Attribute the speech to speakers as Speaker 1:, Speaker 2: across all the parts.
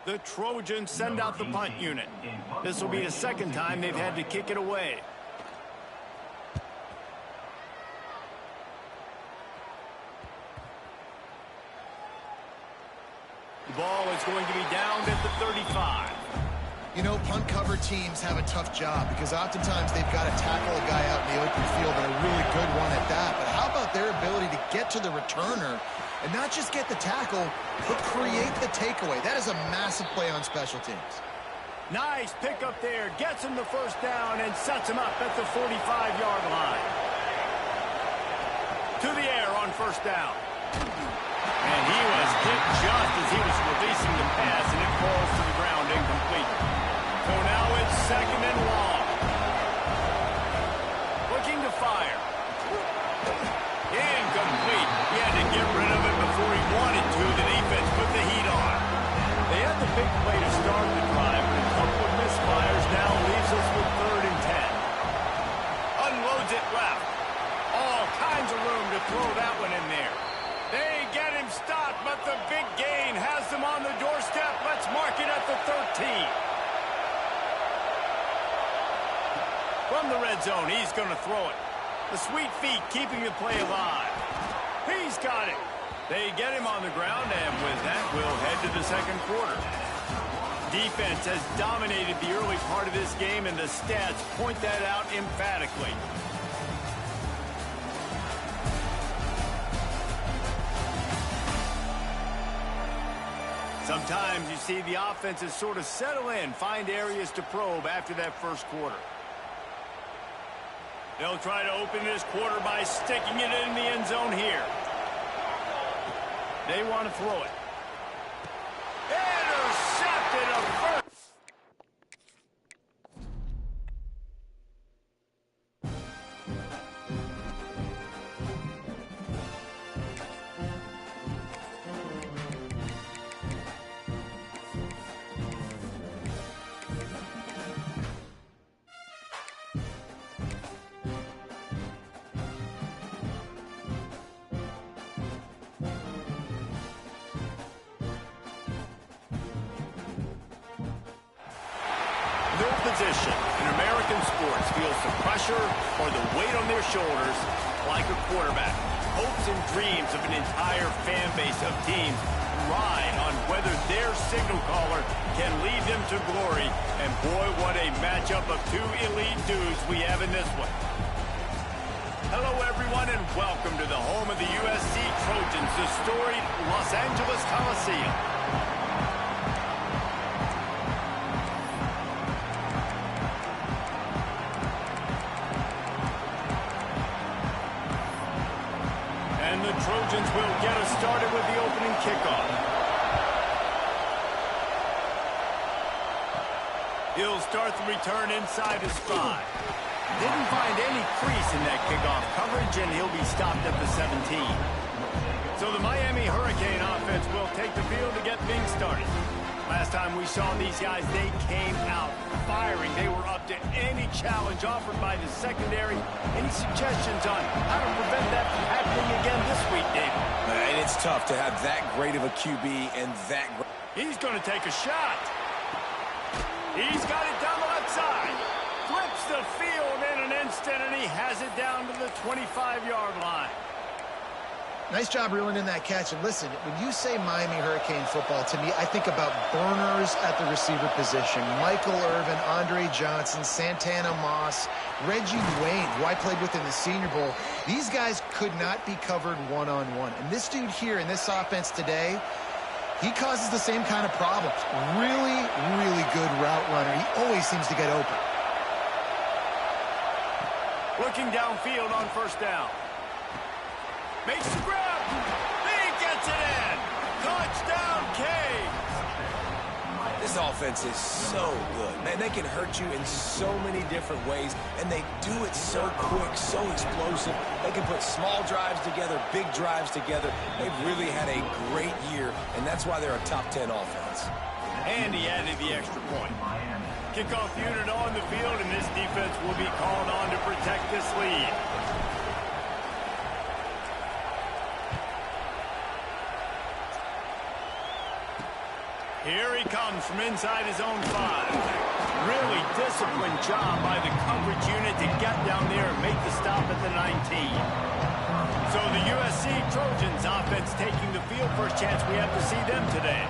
Speaker 1: The Trojans send out the punt unit. This will be the second time they've had to kick it away. The ball is going to be downed at the 35.
Speaker 2: You know, punt cover teams have a tough job because oftentimes they've got to tackle a guy out in the open field, and a really good one at that. But how about their ability to get to the returner and not just get the tackle, but create the takeaway? That is a massive play on special teams.
Speaker 1: Nice pick up there. Gets him the first down and sets him up at the 45-yard line. To the air on first down. And he was hit just as he was releasing the pass, and it falls to the ground incomplete. So now it's second and long. Looking to fire. Incomplete. He had to get rid of it before he wanted to. The defense put the heat on. They had the big play to start the drive, but a couple of misfires now leaves us with 3rd and 10. Unloads it left. All kinds of room to throw that one in there. They get him stopped, but the big gain has them on the doorstep. Let's mark it at the 13. From the red zone, he's going to throw it. The sweet feet keeping the play alive. He's got it. They get him on the ground, and with that, we'll head to the second quarter. Defense has dominated the early part of this game, and the stats point that out emphatically. Sometimes you see the offenses sort of settle in, find areas to probe after that first quarter. They'll try to open this quarter by sticking it in the end zone here. They want to throw it. Intercepted a first. Position in American sports feels the pressure or the weight on their shoulders like a quarterback. Hopes and dreams of an entire fan base of teams ride on whether their signal caller can lead them to glory. And boy, what a matchup of two elite dudes we have in this one. Hello, everyone, and welcome to the home of the USC Trojans, the storied Los Angeles Coliseum. Trojans will get us started with the opening kickoff. He'll start the return inside his 5. Didn't find any crease in that kickoff coverage, and he'll be stopped at the 17. So the Miami Hurricane offense will take the field to get things started. Last time we saw these guys, they came out firing. They were up to any challenge offered by the secondary. Any suggestions on how to prevent that from happening again this week, David?
Speaker 3: And it's tough to have that great of a QB and that great.
Speaker 1: He's going to take a shot. He's got it down the left side. Flips the field in an instant, and he has it down to the 25-yard line.
Speaker 2: Nice job reeling in that catch. And listen, when you say Miami Hurricane football, to me, I think about burners at the receiver position. Michael Irvin, Andre Johnson, Santana Moss, Reggie Wayne, who I played with in the Senior Bowl. These guys could not be covered one-on-one. And this dude here in this offense today, he causes the same kind of problems. Really, really good route runner. He always seems to get open.
Speaker 1: Looking downfield on first down. Makes the grab. He gets it in. Touchdown, Canes.
Speaker 3: This offense is so good. Man, they can hurt you in so many different ways, and they do it so quick, so explosive. They can put small drives together, big drives together. They've really had a great year, and that's why they're a top 10 offense.
Speaker 1: And he added the extra point. Kickoff unit on the field, and this defense will be called on to protect this lead. Here he comes from inside his own 5. Really disciplined job by the coverage unit to get down there and make the stop at the 19. So the USC Trojans offense taking the field. First chance we have to see them today.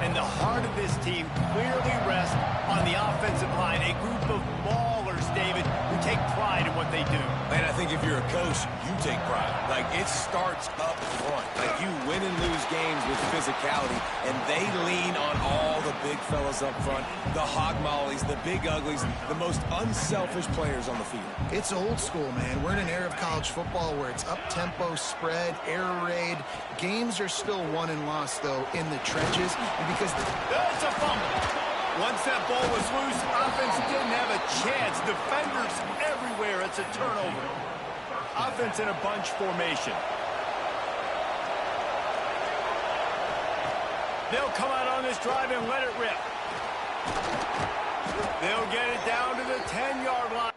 Speaker 1: And the heart of this team clearly rests on the offensive line. A group of ballers, David, who take pride in what they do.
Speaker 3: Man, I think if you're a coach, you take pride. Like, it starts up front. Like, you win and lose games with physicality, and they lean on all the big fellas up front, the hog mollies, the big uglies, the most unselfish players on the field.
Speaker 2: It's old school, man. We're in an era of college football where it's up-tempo, spread, air raid. Games are still won and lost, though, in the trenches. And because
Speaker 1: There's a fumble. Once that ball was loose, offense didn't have a chance. Defenders everywhere. It's a turnover. Offense in a bunch formation. They'll come out on this drive and let it rip. They'll get it down to the 10-yard line.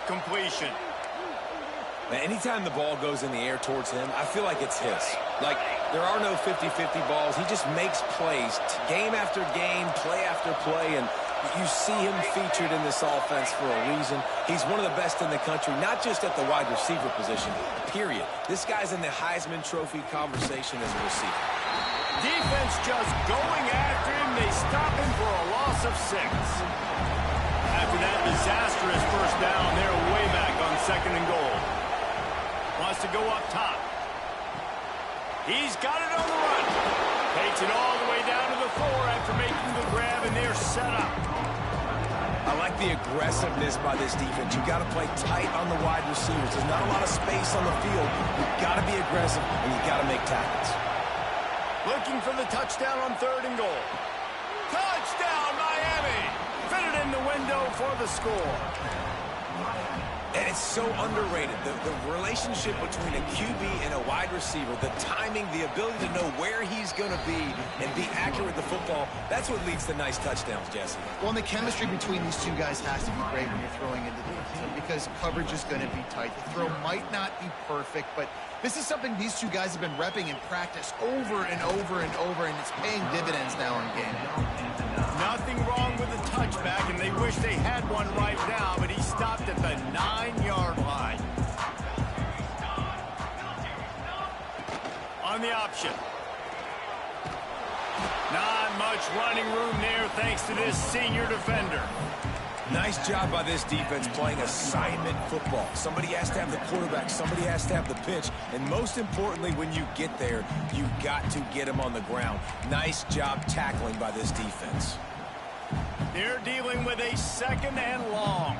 Speaker 1: Completion.
Speaker 3: Now, anytime the ball goes in the air towards him, I feel like it's his. Like, there are no 50-50 balls. He just makes plays, game after game, play after play, and you see him featured in this offense for a reason. He's one of the best in the country, not just at the wide receiver position, period. This guy's in the Heisman Trophy conversation as a receiver.
Speaker 1: Defense just going after him. They stop him for a loss of 6. After that disastrous first down, they're way back on 2nd and goal. Wants to go up top. He's got it on the run. Takes it all the way down to the floor after making the grab, and they're set up.
Speaker 3: I like the aggressiveness by this defense. You've got to play tight on the wide receivers. There's not a lot of space on the field. You've got to be aggressive, and you've got to make tackles.
Speaker 1: Looking for the touchdown on 3rd and goal. Touchdown, Miami! Fitted in the window for the score.
Speaker 3: And it's so underrated. The relationship between a QB and a wide receiver, the timing, the ability to know where he's going to be and be accurate with the football, that's what leads to nice touchdowns, Jesse.
Speaker 2: Well, and the chemistry between these two guys has to be great when you're throwing into the field because coverage is going to be tight. The throw might not be perfect, but this is something these two guys have been repping in practice over and over and over, and it's paying dividends now in game.
Speaker 1: Nothing wrong with the touchback, and they wish they had one right now, but he stopped at the 9-yard line. On the option. Not much running room there thanks to this senior defender.
Speaker 3: Nice job by this defense playing assignment football. Somebody has to have the quarterback. Somebody has to have the pitch. And most importantly, when you get there, you've got to get him on the ground. Nice job tackling by this defense.
Speaker 1: They're dealing with a 2nd and long.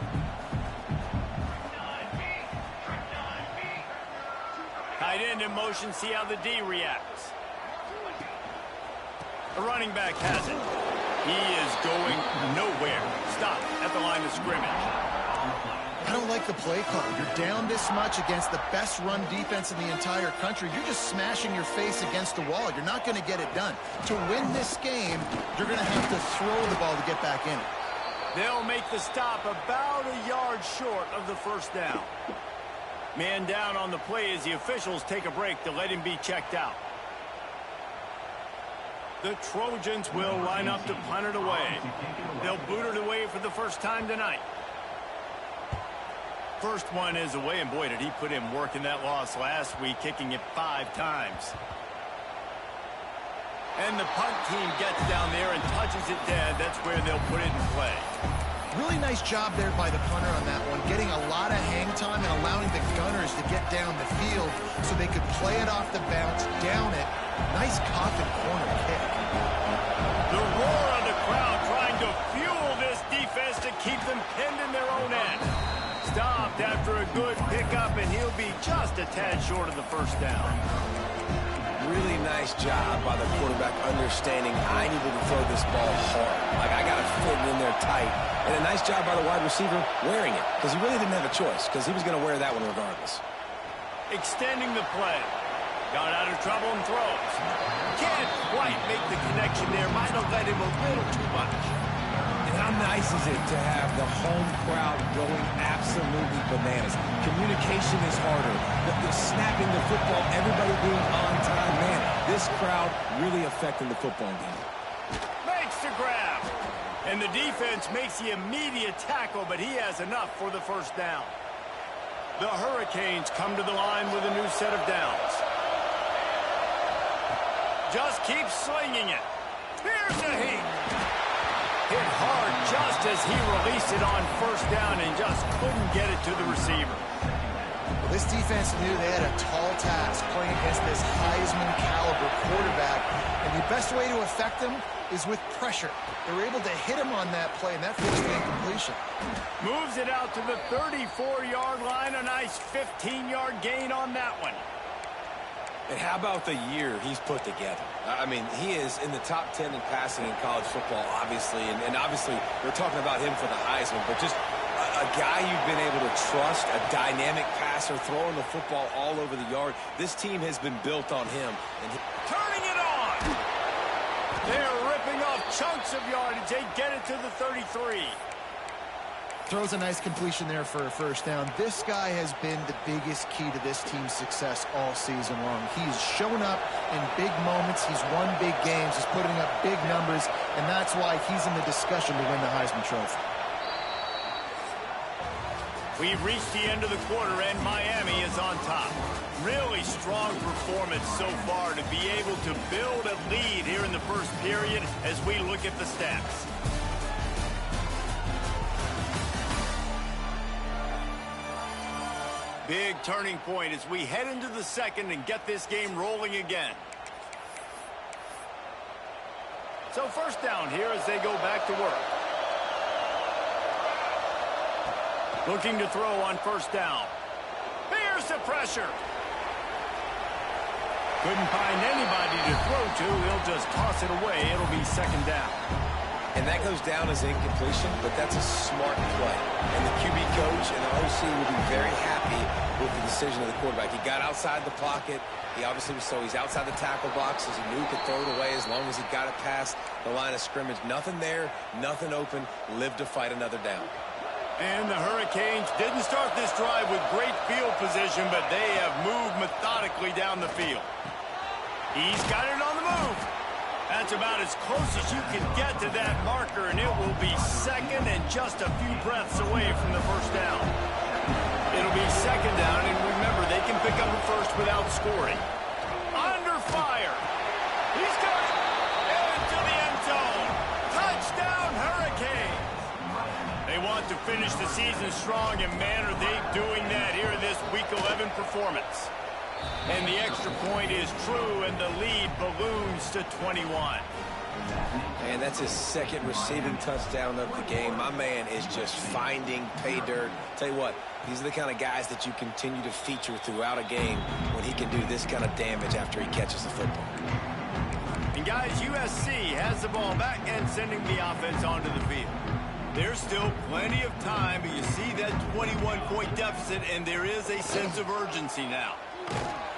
Speaker 1: Tight end in motion. See how the D reacts. The running back has it. He is going nowhere. Stop at the line of scrimmage.
Speaker 2: I don't like the play call. You're down this much against the best run defense in the entire country. You're just smashing your face against the wall. You're not going to get it done. To win this game, you're going to have to throw the ball to get back in it.
Speaker 1: They'll make the stop about a yard short of the first down. Man down on the play as the officials take a break to let him be checked out. The Trojans will line up to punt it away. They'll boot it away for the first time tonight. First one is away, and boy, did he put in work in that loss last week, kicking it 5 times. And the punt team gets down there and touches it dead. That's where they'll put it in play.
Speaker 2: Really nice job there by the punter on that one, getting a lot of hang time and allowing the gunners to get down the field so they could play it off the bounce, down it. Nice cock and corner kick.
Speaker 1: The roar of the crowd trying to fuel this defense to keep them pinned in their own end. Stopped after a good pickup, and he'll be just a tad short of the first down.
Speaker 3: Really nice job by the quarterback understanding I needed to throw this ball hard. Like, I got to fit it in there tight. And a nice job by the wide receiver wearing it, because he really didn't have a choice, because he was going to wear that one regardless.
Speaker 1: Extending the play. Got out of trouble and throws. Can't quite make the connection there. Might have led him a little too much.
Speaker 3: And how nice is it to have the home crowd going absolutely bananas? Communication is harder. The snapping the football, everybody being on time. Man, this crowd really affecting the football game.
Speaker 1: Makes the grab. And the defense makes the immediate tackle, but he has enough for the first down. The Hurricanes come to the line with a new set of downs. Just keeps slinging it. Here's a heat. Hit hard just as he released it on first down and just couldn't get it to the receiver.
Speaker 2: Well, this defense knew they had a tall task playing against this Heisman-caliber quarterback, and the best way to affect him is with pressure. They were able to hit him on that play, and that forced the incompletion.
Speaker 1: Moves it out to the 34-yard line. A nice 15-yard gain on that one.
Speaker 3: And how about the year he's put together? I mean, he is in the top 10 in passing in college football, obviously. And obviously, we're talking about him for the Heisman. But just a guy you've been able to trust, a dynamic passer, throwing the football all over the yard. This team has been built on him. And
Speaker 1: turning it on! They're ripping off chunks of yardage. They get it to the 33.
Speaker 2: Throws a nice completion there for a first down. This guy has been the biggest key to this team's success all season long. He's shown up in big moments. He's won big games. He's putting up big numbers, and that's why he's in the discussion to win the Heisman Trophy.
Speaker 1: We've reached the end of the quarter, and Miami is on top. Really strong performance so far to be able to build a lead here in the first period as we look at the stats. Big turning point as we head into the second and get this game rolling again. So first down here as they go back to work. Looking to throw on first down. Here's the pressure. Couldn't find anybody to throw to. He'll just toss it away. It'll be second down.
Speaker 3: And that goes down as incompletion, but that's a smart play. And the QB coach and the OC will be very happy with the decision of the quarterback. He got outside the pocket. He obviously was he's outside the tackle box as he knew he could throw it away as long as he got it past the line of scrimmage. Nothing there, nothing open. Live to fight another down.
Speaker 1: And the Hurricanes didn't start this drive with great field position, but they have moved methodically down the field. He's got it on the move. That's about as close as you can get to that marker, and it will be second and just a few breaths away from the first down. It'll be second down, and remember, they can pick up a first without scoring. Under fire. He's got it. Into the end zone. Touchdown, Hurricanes. They want to finish the season strong, and man, are they doing that here in this Week 11 performance. And the extra point is true, and the lead balloons to 21.
Speaker 3: And that's his second receiving touchdown of the game. My man is just finding pay dirt. Tell you what, these are the kind of guys that you continue to feature throughout a game when he can do this kind of damage after he catches the football.
Speaker 1: And guys, USC has the ball back and sending the offense onto the field. There's still plenty of time, but you see that 21-point deficit, and there is a sense of urgency now.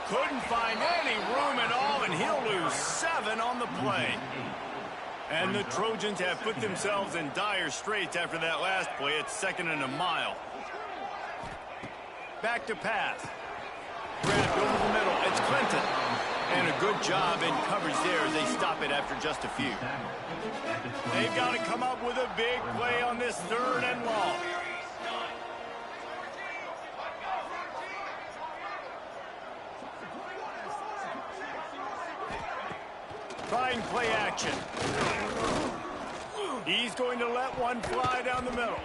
Speaker 1: Couldn't find any room at all, and he'll lose 7 on the play. And the Trojans have put themselves in dire straits after that last play. It's second and a mile. Back to pass. Grabbed over the middle. It's Clinton. And a good job in coverage there as they stop it after just a few. They've got to come up with a big play on this third and long. Trying play action. He's going to let one fly down the middle.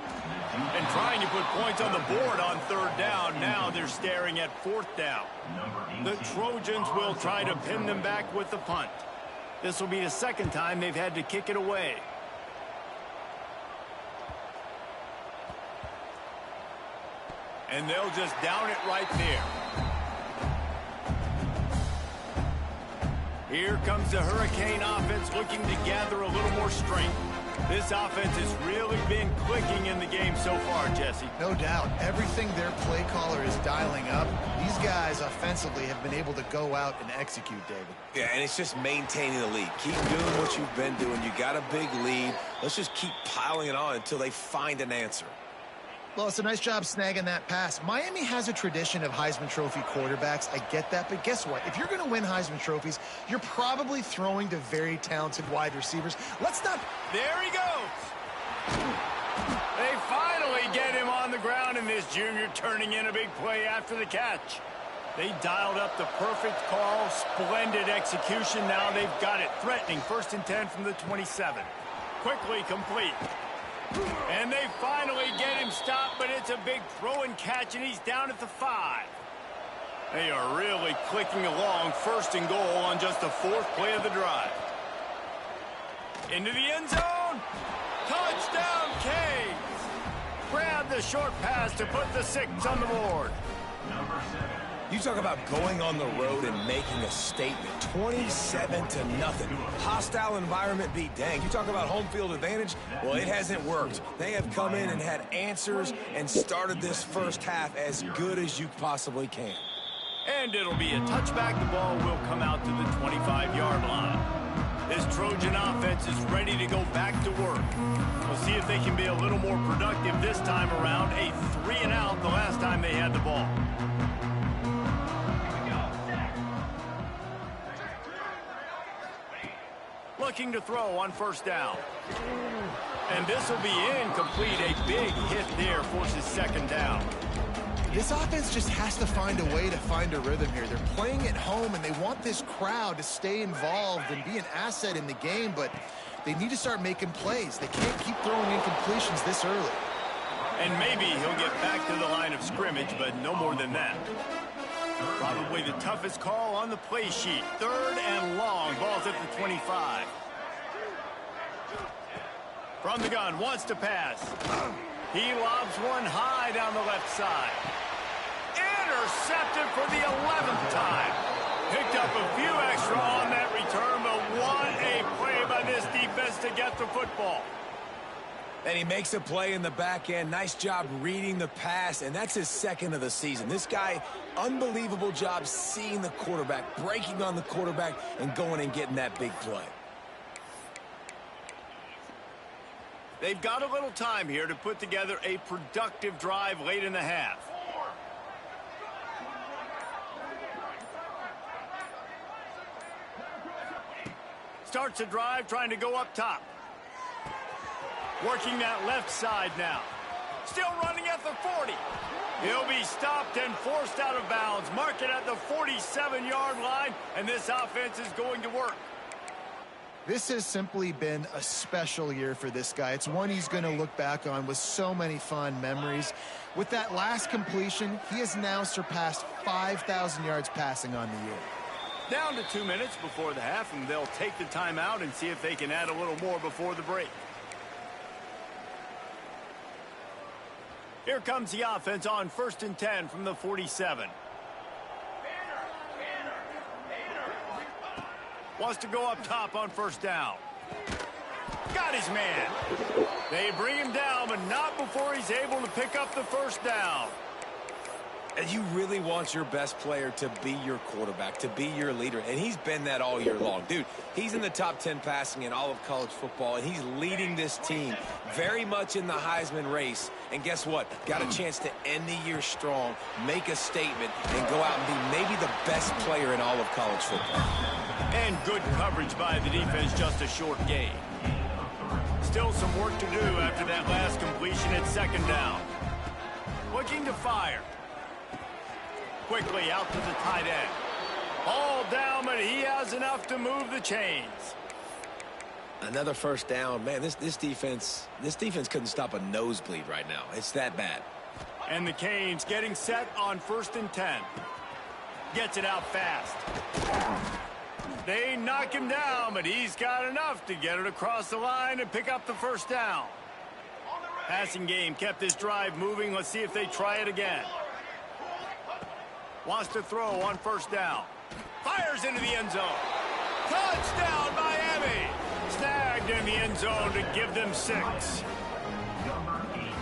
Speaker 1: And trying to put points on the board on third down. Now they're staring at fourth down. The Trojans will try to pin them back with the punt. This will be the second time they've had to kick it away. And they'll just down it right there. Here comes the Hurricane offense looking to gather a little more strength. This offense has really been clicking in the game so far, Jesse.
Speaker 2: No doubt. Everything their play caller is dialing up, these guys offensively have been able to go out and execute, David.
Speaker 3: Yeah, and it's just maintaining the lead. Keep doing what you've been doing. You got a big lead. Let's just keep piling it on until they find an answer.
Speaker 2: Well, it's a nice job snagging that pass. Miami has a tradition of Heisman Trophy quarterbacks. I get that, but guess what? If you're going to win Heisman Trophies, you're probably throwing to very talented wide receivers. Let's not...
Speaker 1: There he goes. They finally get him on the ground, and this junior turning in a big play after the catch. They dialed up the perfect call, splendid execution. Now they've got it threatening. 1st and 10 from the 27. Quickly complete. And they finally get him stopped, but it's a big throw and catch, and he's down at the 5. They are really clicking along. 1st and goal on just the 4th play of the drive. Into the end zone. Touchdown, Canes. Grab the short pass to put the 6 on the board.
Speaker 3: You talk about going on the road and making a statement. 27-0. Hostile environment be dang. You talk about home field advantage. Well, it hasn't worked. They have come in and had answers and started this first half as good as you possibly can.
Speaker 1: And it'll be a touchback. The ball will come out to the 25-yard line. This Trojan offense is ready to go back to work. We'll see if they can be a little more productive this time around. A 3-and-out the last time they had the ball. Looking to throw on 1st down. And this will be incomplete. A big hit there forces 2nd down.
Speaker 2: This offense just has to find a way to find a rhythm here. They're playing at home, and they want this crowd to stay involved and be an asset in the game, but they need to start making plays. They can't keep throwing incompletions this early.
Speaker 1: And maybe he'll get back to the line of scrimmage, but no more than that. Probably the toughest call on the play sheet. 3rd and long. Ball's at the 25. From the gun, wants to pass. He lobs one high down the left side. Intercepted for the 11th time. Picked up a few extra on that return, but what a play by this defense to get the football.
Speaker 3: And he makes a play in the back end. Nice job reading the pass, and that's his 2nd of the season. This guy, unbelievable job seeing the quarterback, breaking on the quarterback, and going and getting that big play.
Speaker 1: They've got a little time here to put together a productive drive late in the half. Starts a drive trying to go up top. Working that left side now. Still running at the 40. He'll be stopped and forced out of bounds. Mark it at the 47-yard line, and this offense is going to work.
Speaker 2: This has simply been a special year for this guy. It's one he's going to look back on with so many fond memories. With that last completion, he has now surpassed 5,000 yards passing on the year.
Speaker 1: Down to 2 minutes before the half, and they'll take the timeout and see if they can add a little more before the break. Here comes the offense on 1st and 10 from the 47. Wants to go up top on 1st down. Got his man. They bring him down, but not before he's able to pick up the 1st down.
Speaker 3: And you really want your best player to be your quarterback, to be your leader. And he's been that all year long. Dude, he's in the top 10 passing in all of college football, and he's leading this team very much in the Heisman race. And guess what? Got a chance to end the year strong, make a statement, and go out and be maybe the best player in all of college football.
Speaker 1: And good coverage by the defense, just a short gain. Still some work to do after that last completion at 2nd down. Looking to fire. Quickly out to the tight end. All down, but he has enough to move the chains.
Speaker 3: Another 1st down. Man, this defense couldn't stop a nosebleed right now. It's that bad.
Speaker 1: And the Canes getting set on 1st and 10. Gets it out fast. They knock him down, but he's got enough to get it across the line and pick up the 1st down. Passing game kept this drive moving. Let's see if they try it again. Wants to throw on 1st down. Fires into the end zone. Touchdown, Miami. Snagged dived in the end zone to give them 6.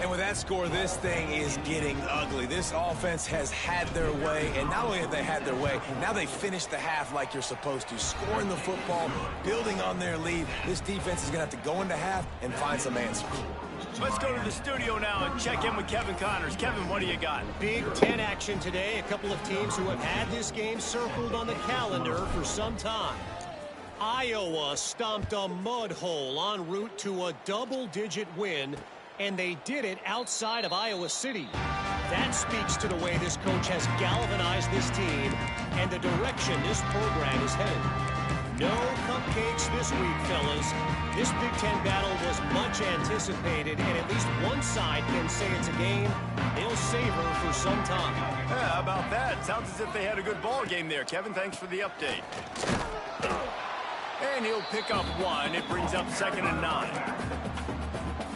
Speaker 3: And with that score, this thing is getting ugly. This offense has had their way, and not only have they had their way, now they finished the half like you're supposed to, scoring the football, building on their lead. This defense is going to have to go into half and find some answers.
Speaker 1: Let's go to the studio now and check in with Kevin Connors. Kevin, what do you got?
Speaker 4: Big Ten action today. A couple of teams who have had this game circled on the calendar for some time. Iowa stomped a mud hole en route to a double-digit win, and they did it outside of Iowa City. That speaks to the way this coach has galvanized this team and the direction this program is headed. No cupcakes this week, fellas. This Big Ten battle was much anticipated, and at least one side can say it's a game they'll savor for some time.
Speaker 1: Yeah, how about that? Sounds as if they had a good ball game there. Kevin, thanks for the update. And he'll pick up 1. It brings up 2nd and 9.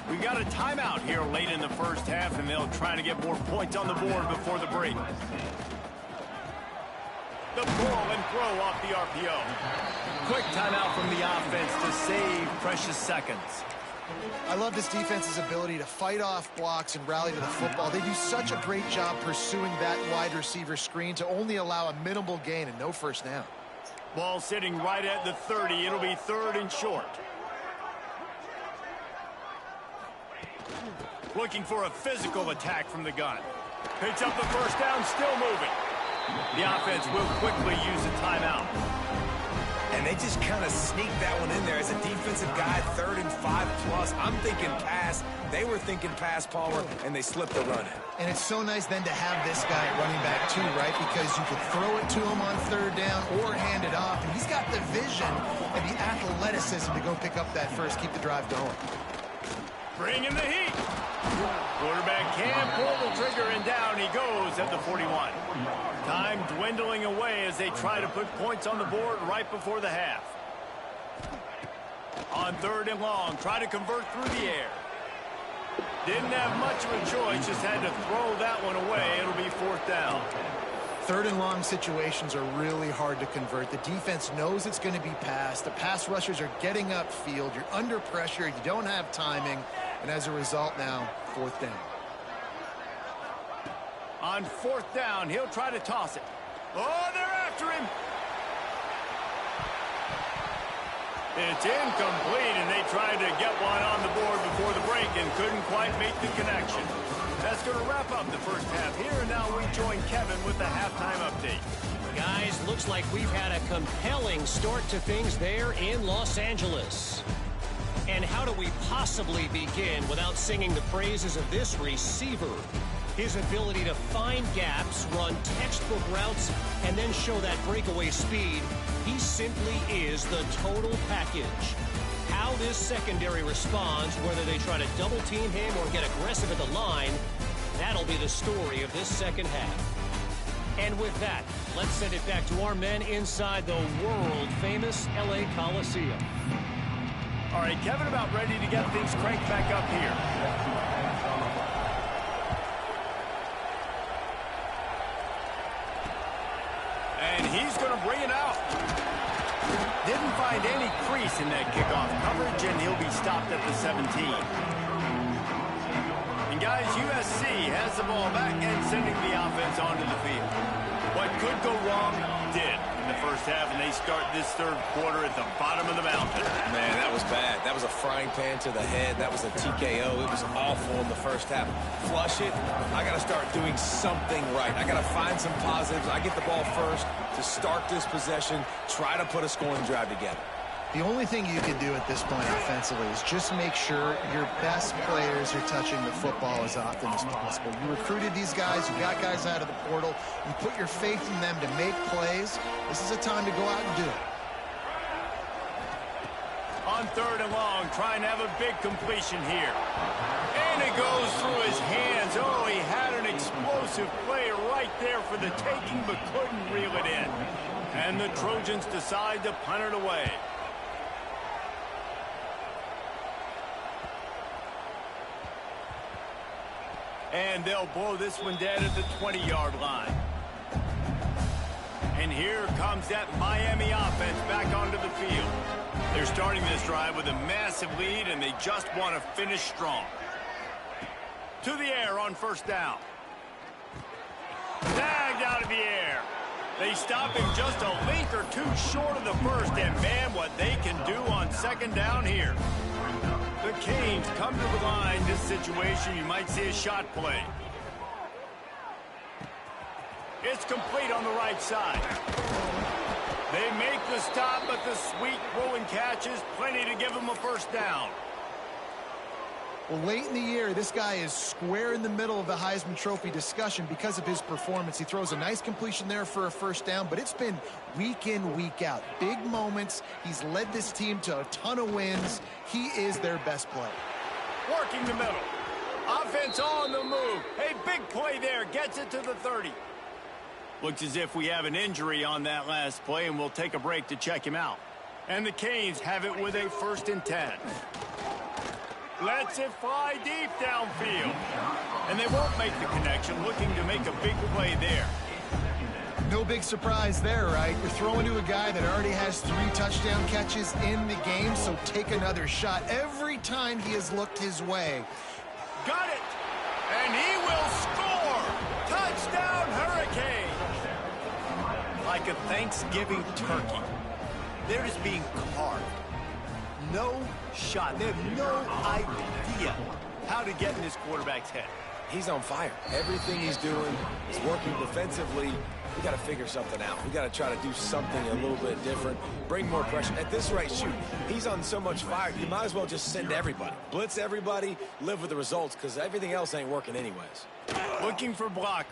Speaker 1: We've got a timeout here late in the first half, and they'll try to get more points on the board before the break. The pull and throw off the RPO. Quick timeout from the offense to save precious seconds.
Speaker 2: I love this defense's ability to fight off blocks and rally to the football. They do such a great job pursuing that wide receiver screen to only allow a minimal gain and no first down.
Speaker 1: Ball sitting right at the 30. It'll be 3rd and short. Looking for a physical attack from the gun. Picks up the first down, still moving. The offense will quickly use a timeout.
Speaker 3: And they just kind of sneaked that one in there as a defensive guy, 3rd and 5+. I'm thinking pass. They were thinking pass, Palmer, and they slipped the run.
Speaker 2: And it's so nice then to have this guy at running back too, right? Because you could throw it to him on 3rd down or hand it off. And he's got the vision and the athleticism to go pick up that first, keep the drive going.
Speaker 1: Bring in the heat. Quarterback can't pull the trigger, and down he goes at the 41. Time dwindling away as they try to put points on the board right before the half. On 3rd and long, try to convert through the air. Didn't have much of a choice, just had to throw that one away. It'll be 4th down.
Speaker 2: 3rd and long situations are really hard to convert. The defense knows it's going to be passed. The pass rushers are getting upfield. You're under pressure. You don't have timing. And as a result now, 4th down.
Speaker 1: On 4th down, he'll try to toss it. Oh, they're after him. It's incomplete, and they tried to get one on the board before the break and couldn't quite make the connection. That's going to wrap up the first half here, and now we join Kevin with the halftime update.
Speaker 4: Guys, looks like we've had a compelling start to things there in Los Angeles. And how do we possibly begin without singing the praises of this receiver? His ability to find gaps, run textbook routes, and then show that breakaway speed. He simply is the total package. How this secondary responds, whether they try to double team him or get aggressive at the line, that'll be the story of this second half. And with that, let's send it back to our men inside the world-famous LA Coliseum.
Speaker 1: All right, Kevin, about ready to get things cranked back up here. And he's going to bring it out. Didn't find any crease in that kickoff coverage, and he'll be stopped at the 17. And guys, USC has the ball back and sending the offense onto the field. What could go wrong did in the first half, and they start this 3rd quarter at the bottom of the mountain.
Speaker 3: Man, that was bad. That was a frying pan to the head. That was a TKO. It was awful in the first half. Flush it. I got to start doing something right. I got to find some positives. I get the ball first to start this possession, try to put a scoring drive together.
Speaker 2: The only thing you can do at this point offensively is just make sure your best players are touching the football as often as possible. You recruited these guys, you got guys out of the portal, you put your faith in them to make plays. This is a time to go out and do it.
Speaker 1: On 3rd and long, trying to have a big completion here. And it goes through his hands. Oh, he had an explosive play right there for the taking, but couldn't reel it in. And the Trojans decide to punt it away. And they'll blow this one dead at the 20-yard line. And here comes that Miami offense back onto the field. They're starting this drive with a massive lead, and they just want to finish strong. To the air on first down. Tagged out of the air. They stop him just a length or two short of the first, and man, what they can do on second down here. The Canes come to the line. This situation, you might see a shot play. It's complete on the right side. They make the stop, but the sweet rolling catch is plenty to give them a first down.
Speaker 2: Well, late in the year, this guy is square in the middle of the Heisman Trophy discussion because of his performance. He throws a nice completion there for a first down, but it's been week in, week out. Big moments. He's led this team to a ton of wins. He is their best player.
Speaker 1: Working the middle. Offense on the move. Hey, big play there. Gets it to the 30. Looks as if we have an injury on that last play, and we'll take a break to check him out. And the Canes have it with a 1st and 10. Lets it fly deep downfield. And they won't make the connection, looking to make a big play there.
Speaker 2: No big surprise there, right? You're throwing to a guy that already has 3 touchdown catches in the game, so take another shot every time he has looked his way.
Speaker 1: Got it! And he will score! Touchdown, Hurricane! Like a Thanksgiving turkey. They're just being carved. No shot. They have no idea how to get in this quarterback's head.
Speaker 3: He's on fire. Everything he's doing is working defensively. We got to figure something out. We got to try to do something a little bit different. Bring more pressure. At this rate, shoot, he's on so much fire, you might as well just send everybody. Blitz everybody, live with the results, because everything else ain't working anyways.
Speaker 1: Looking for blockers.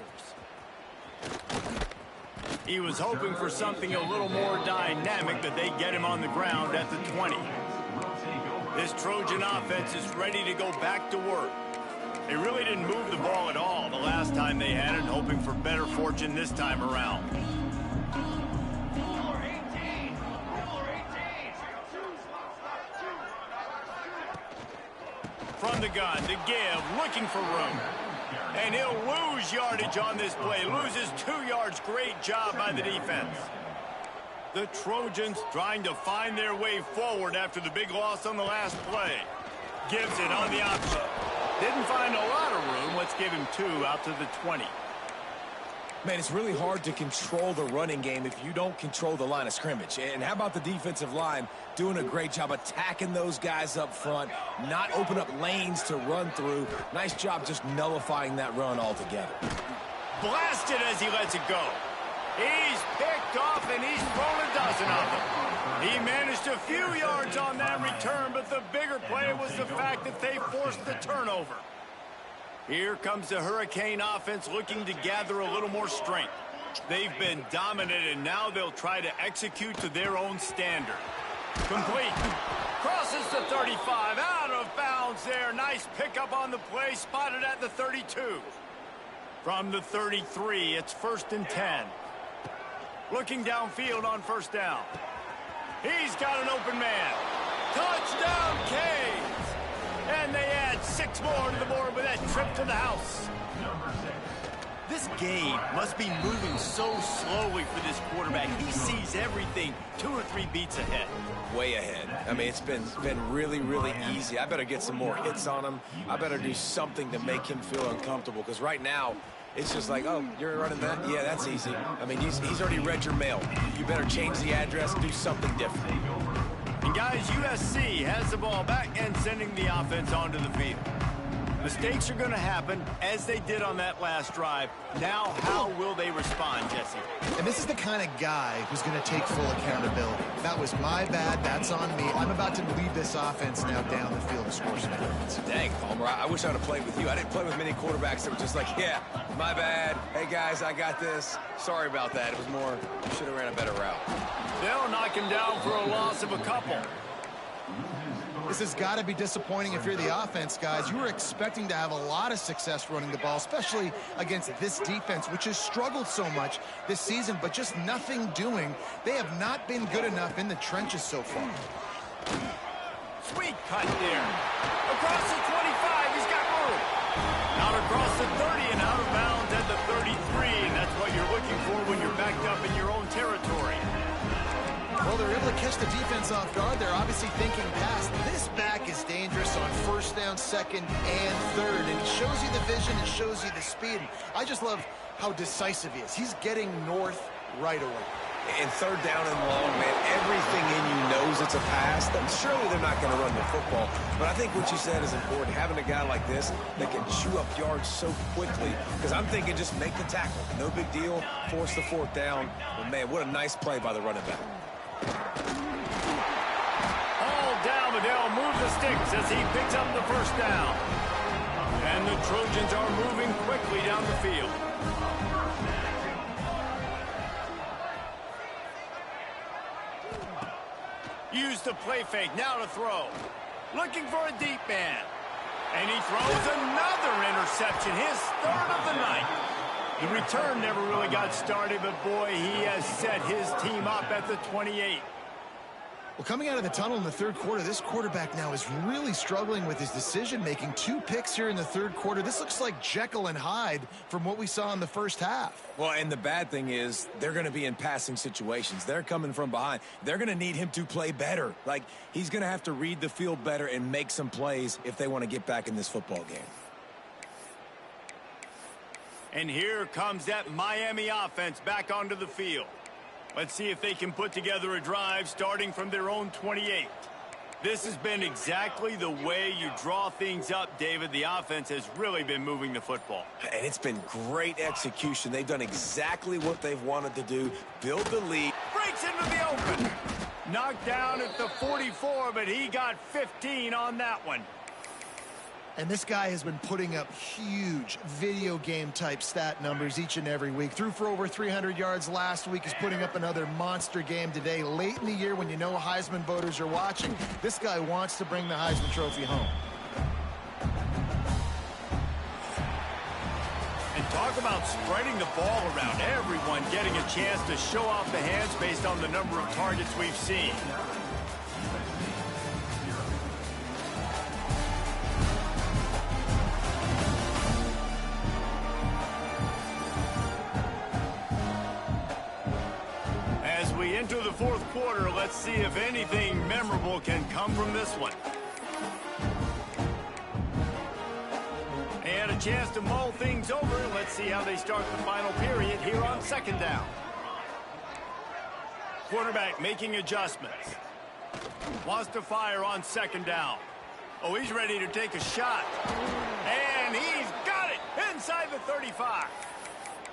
Speaker 1: He was hoping for something a little more dynamic, but they get him on the ground at the 20. This Trojan offense is ready to go back to work. They really didn't move the ball at all the last time they had it, hoping for better fortune this time around. From the gun, to give, looking for room. And he'll lose yardage on this play. Loses 2 yards. Great job by the defense. The Trojans trying to find their way forward after the big loss on the last play. Gives it on the option. Didn't find a lot of room. Let's give him 2 out to the 20.
Speaker 3: Man, it's really hard to control the running game if you don't control the line of scrimmage. And how about the defensive line doing a great job attacking those guys up front, not open up lanes to run through. Nice job just nullifying that run altogether.
Speaker 1: Blasted as he lets it go. He's picked off, and he's thrown a dozen of them. He managed a few yards on that return, but the bigger play was the fact that they forced the turnover. Here comes the Hurricane offense looking to gather a little more strength. They've been dominant, and now they'll try to execute to their own standard. Complete. Crosses the 35, out of bounds there. Nice pickup on the play, spotted at the 32. From the 33, it's 1st and 10. Looking downfield on first down. He's got an open man. Touchdown, Canes! And they add 6 more to the board with that trip to the house. This game must be moving so slowly for this quarterback. He sees everything 2 or 3 beats ahead.
Speaker 3: Way ahead. I mean, it's been really, really easy. I better get some more hits on him. I better do something to make him feel uncomfortable, because right now, it's just like, oh, you're running that? Yeah, that's easy. I mean, he's already read your mail. You better change the address, do something different.
Speaker 1: And guys, USC has the ball back and sending the offense onto the field. Mistakes are going to happen, as they did on that last drive. Now, how will they respond, Jesse?
Speaker 2: And this is the kind of guy who's going to take full accountability. That was my bad. That's on me. I'm about to lead this offense now down the field to score some points.
Speaker 3: Dang, Palmer, I wish I would have played with you. I didn't play with many quarterbacks that were just like, yeah, my bad. Hey, guys, I got this. Sorry about that. It was more, should have ran a better route.
Speaker 1: They'll knock him down for a loss of a couple.
Speaker 2: This has got to be disappointing if you're the offense, guys. You were expecting to have a lot of success running the ball, especially against this defense, which has struggled so much this season, but just nothing doing. They have not been good enough in the trenches so far.
Speaker 1: Sweet cut there. Across the 25, he's got room. Out across the 30 and out of bounds at the 33, and that's what you're looking for when you're backed up in your own territory.
Speaker 2: Well, they're able to catch the defense off guard. They're obviously thinking pass. This back is dangerous on first down, second, and third. And he shows you the vision and shows you the speed. I just love how decisive he is. He's getting north right away.
Speaker 3: And third down and long, man, everything in you knows it's a pass. Surely they're not going to run the football. But I think what you said is important, having a guy like this that can chew up yards so quickly. Because I'm thinking just make the tackle. No big deal. Force the fourth down. But, man, what a nice play by the running back.
Speaker 1: All down, Liddell moves the sticks as he picks up the first down. And the Trojans are moving quickly down the field. Use the play fake, now to throw. Looking for a deep man. And he throws another interception, his third of the night. The return never really got started, but boy, he has set his team up at the 28.
Speaker 2: Well, coming out of the tunnel in the third quarter, this quarterback now is really struggling with his decision-making. 2 picks here in the third quarter. This looks like Jekyll and Hyde from what we saw in the first half.
Speaker 3: Well, and the bad thing is they're going to be in passing situations. They're coming from behind. They're going to need him to play better. Like, he's going to have to read the field better and make some plays if they want to get back in this football game.
Speaker 1: And here comes that Miami offense back onto the field. Let's see if they can put together a drive starting from their own 28. This has been exactly the way you draw things up, David. The offense has really been moving the football.
Speaker 3: And it's been great execution. They've done exactly what they've wanted to do, build the lead.
Speaker 1: Breaks into the open. Knocked down at the 44, but he got 15 on that one.
Speaker 2: And this guy has been putting up huge video game type stat numbers each and every week. Threw for over 300 yards last week. He's putting up another monster game today. Late in the year when you know Heisman voters are watching, this guy wants to bring the Heisman Trophy home.
Speaker 1: And talk about spreading the ball around. Everyone getting a chance to show off the hands based on the number of targets we've seen. Into the fourth quarter, let's see if anything memorable can come from this one. And a chance to mull things over. Let's see how they start the final period here on second down. Quarterback making adjustments. Wants to fire on second down. Oh, he's ready to take a shot. And he's got it inside the 35.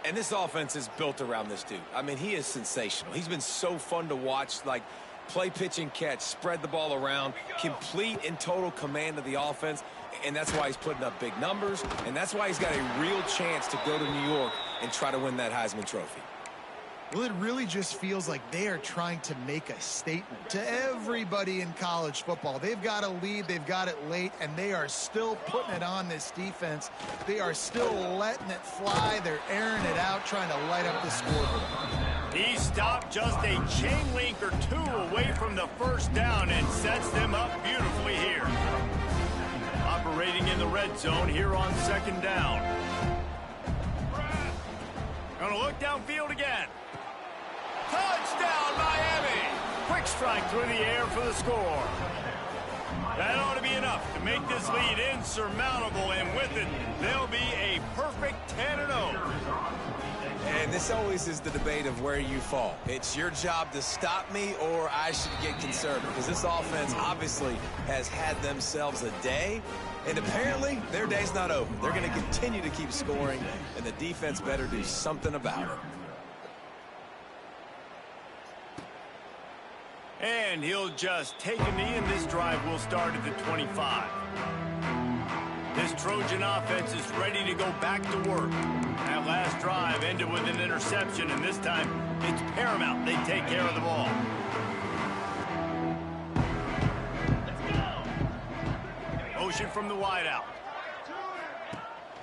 Speaker 3: And this offense is built around this dude. I mean, he is sensational. He's been so fun to watch, like play, pitch, and catch, spread the ball around, complete and total command of the offense, and that's why he's putting up big numbers, and that's why he's got a real chance to go to New York and try to win that Heisman Trophy.
Speaker 2: Well, it really just feels like they are trying to make a statement to everybody in college football. They've got a lead, they've got it late, and they are still putting it on this defense. They are still letting it fly. They're airing it out, trying to light up the scoreboard.
Speaker 1: He stopped just a chain link or two away from the first down and sets them up beautifully here. Operating in the red zone here on second down. Gonna look downfield again. Touchdown, Miami! Quick strike through the air for the score. That ought to be enough to make this lead insurmountable, and with it, they'll be a perfect 10-0.
Speaker 3: And this always is the debate of where you fall. It's your job to stop me, or I should get conservative, because this offense obviously has had themselves a day, and apparently their day's not over. They're going to continue to keep scoring, and the defense better do something about it.
Speaker 1: And he'll just take a knee, and this drive will start at the 25. This Trojan offense is ready to go back to work. That last drive ended with an interception, and this time it's paramount they take care of the ball. Motion from the wideout.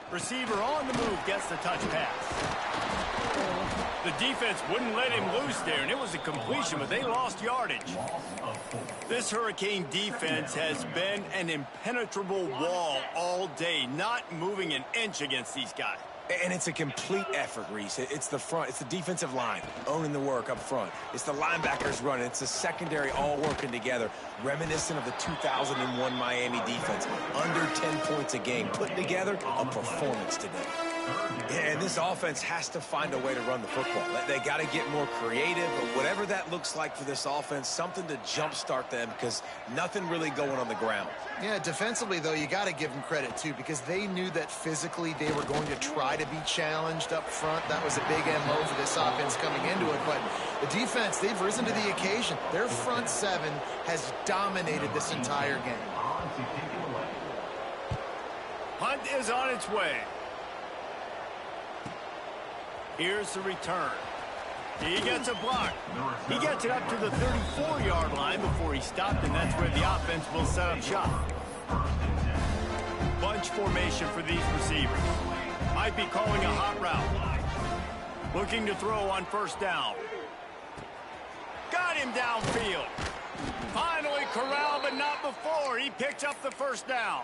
Speaker 1: Receiver on the move gets the touch pass. The defense wouldn't let him loose there, and it was a completion, but they lost yardage. This Hurricane defense has been an impenetrable wall all day, not moving an inch against these guys.
Speaker 3: And it's a complete effort, Reese. It's the front. It's the defensive line owning the work up front. It's the linebackers running. It's the secondary all working together, reminiscent of the 2001 Miami defense. Under 10 points a game, putting together a performance today. And this offense has to find a way to run the football. They got to get more creative, but whatever that looks like for this offense, something to jumpstart them because nothing really going on the ground.
Speaker 2: Yeah, defensively, though, you got to give them credit, too, because they knew that physically they were going to try to be challenged up front. That was a big MO for this offense coming into it. But the defense, they've risen to the occasion. Their front seven has dominated this entire game.
Speaker 1: Punt is on its way. Here's the return. He gets a block. He gets it up to the 34-yard line before he stopped, and that's where the offense will set up shop. Bunch formation for these receivers. Might be calling a hot route. Looking to throw on first down. Got him downfield. Finally corralled, but not before. He picks up the first down.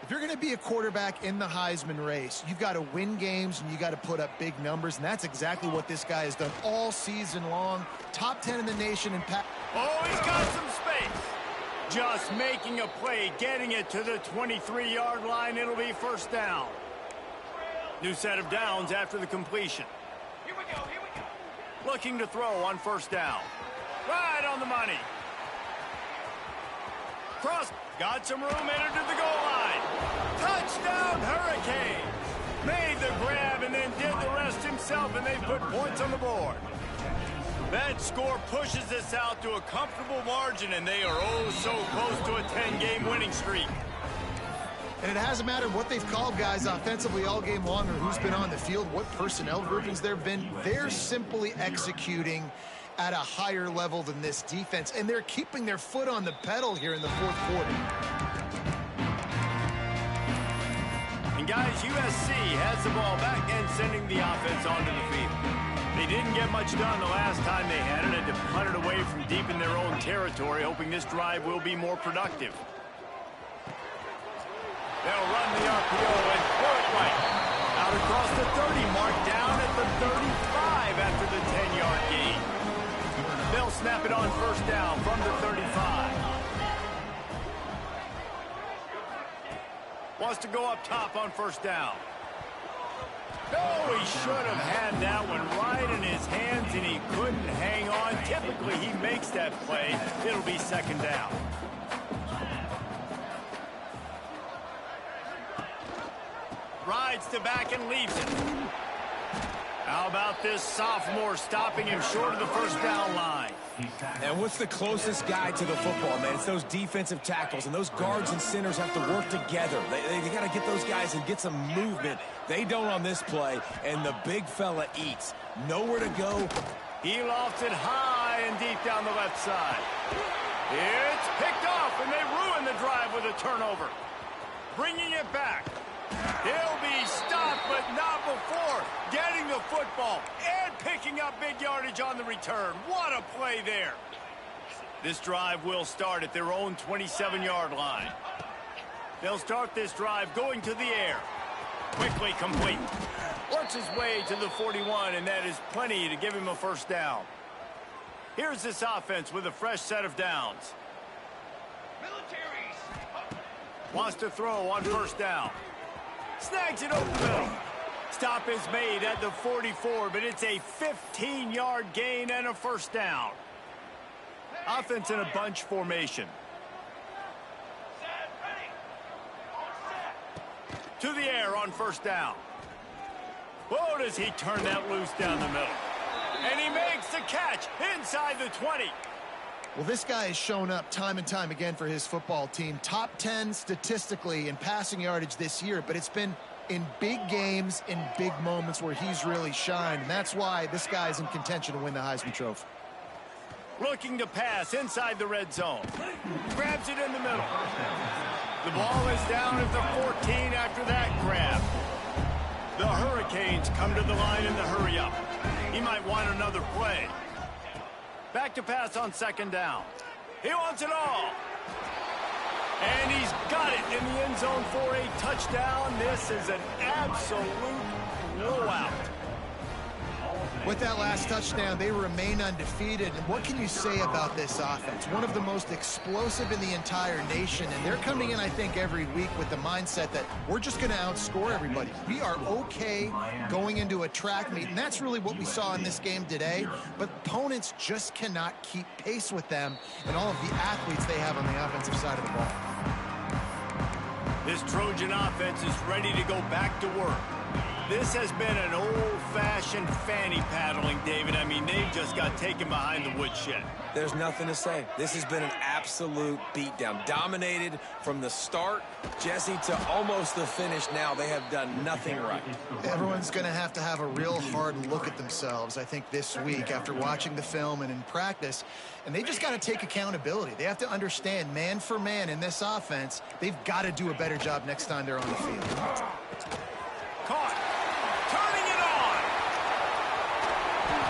Speaker 2: If you're going to be a quarterback in the Heisman race, you've got to win games and you got to put up big numbers, and that's exactly what this guy has done all season long. Top 10 in the nation in pass.
Speaker 1: Oh, he's got some space. Just making a play, getting it to the 23-yard line. It'll be first down. New set of downs after the completion. Here we go, here we go. Looking to throw on first down. Right on the money. Cross. Got some room, entered to the goal line. Touchdown, Hurricane. Made the grab and then did the rest himself, and they put points on the board. That score pushes this out to a comfortable margin, and they are oh so close to a 10-game winning streak.
Speaker 2: And it hasn't mattered what they've called guys offensively all game long or who's been on the field, what personnel groupings there have been. They're simply executing at a higher level than this defense, and they're keeping their foot on the pedal here in the fourth quarter.
Speaker 1: And guys, USC has the ball back and sending the offense onto the field. They didn't get much done the last time they had it, and to punt it away from deep in their own territory, hoping this drive will be more productive. They'll run the RPO and throw it right. Out across the 30 mark, down at the 35 after the 10-yard gain. They'll snap it on first down from the 35. Wants to go up top on first down. No, he should have had that one right in his hands, and he couldn't hang on. Typically, he makes that play. It'll be second down. Rides to back and leaves it. How about this sophomore stopping him short of the first down line?
Speaker 3: And what's the closest guy to the football, man? It's those defensive tackles, and those guards and centers have to work together. They got to get those guys and get some movement. They don't on this play, and the big fella eats. Nowhere to go.
Speaker 1: He lofts it high and deep down the left side. It's picked off, and they ruin the drive with a turnover. Bringing it back. He'll be stopped, but not before getting the football and picking up big yardage on the return. What a play there. This drive will start at their own 27-yard line. They'll start this drive going to the air. Quickly complete. Works his way to the 41, and that is plenty to give him a first down. Here's this offense with a fresh set of downs. Wants to throw on first down. Snags it over the middle. Stop is made at the 44, but it's a 15-yard gain and a first down. Offense in a bunch formation. To the air on first down. Whoa, does he turn that loose down the middle. And he makes the catch inside the 20.
Speaker 2: Well, this guy has shown up time and time again for his football team. Top 10 statistically in passing yardage this year, but it's been in big games, in big moments where he's really shined. And that's why this guy's in contention to win the Heisman Trophy.
Speaker 1: Looking to pass inside the red zone. Grabs it in the middle. The ball is down at the 14 after that grab. The Hurricanes chains come to the line in the hurry-up. He might want another play. Back to pass on second down. He wants it all. And he's got it in the end zone for a touchdown. This is an absolute blowout.
Speaker 2: With that last touchdown, they remain undefeated. And what can you say about this offense? One of the most explosive in the entire nation. And they're coming in, I think, every week with the mindset that we're just going to outscore everybody. We are okay going into a track meet. And that's really what we saw in this game today. But opponents just cannot keep pace with them and all of the athletes they have on the offensive side of the ball.
Speaker 1: This Trojan offense is ready to go back to work. This has been an old-fashioned fanny paddling, David. I mean, they've just got taken behind the woodshed.
Speaker 3: There's nothing to say. This has been an absolute beatdown. Dominated from the start, Jesse, to almost the finish now. They have done nothing right.
Speaker 2: Everyone's going to have a real hard look at themselves, I think, this week after watching the film and in practice. And they just got to take accountability. They have to understand, man for man in this offense, they've got to do a better job next time they're on the field.
Speaker 1: Caught. Turning it on.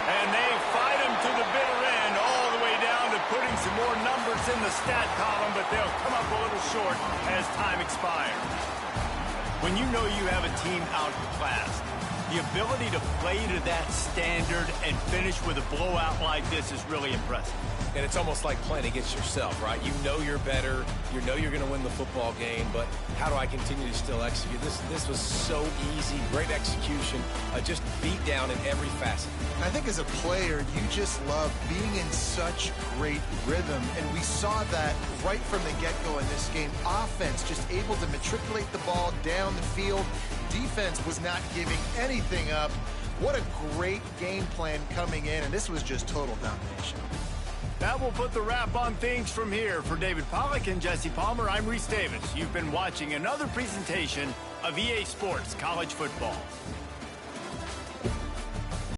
Speaker 1: And they fight him to the bitter end, all the way down to putting some more numbers in the stat column, but they'll come up a little short as time expires. When you know you have a team outclassed, the ability to play to that standard and finish with a blowout like this is really impressive.
Speaker 3: And it's almost like playing against yourself, right? You know you're better. You know you're going to win the football game, but how do I continue to still execute? This was so easy. Great execution. Just beat down in every facet.
Speaker 2: I think as a player, you just love being in such great rhythm, and we saw that right from the get-go in this game. Offense just able to matriculate the ball down the field. Defense was not giving anything up. What a great game plan coming in, and this was just total domination.
Speaker 1: That will put the wrap on things from here. For David Pollack and Jesse Palmer, I'm Reese Davis. You've been watching another presentation of EA Sports College Football.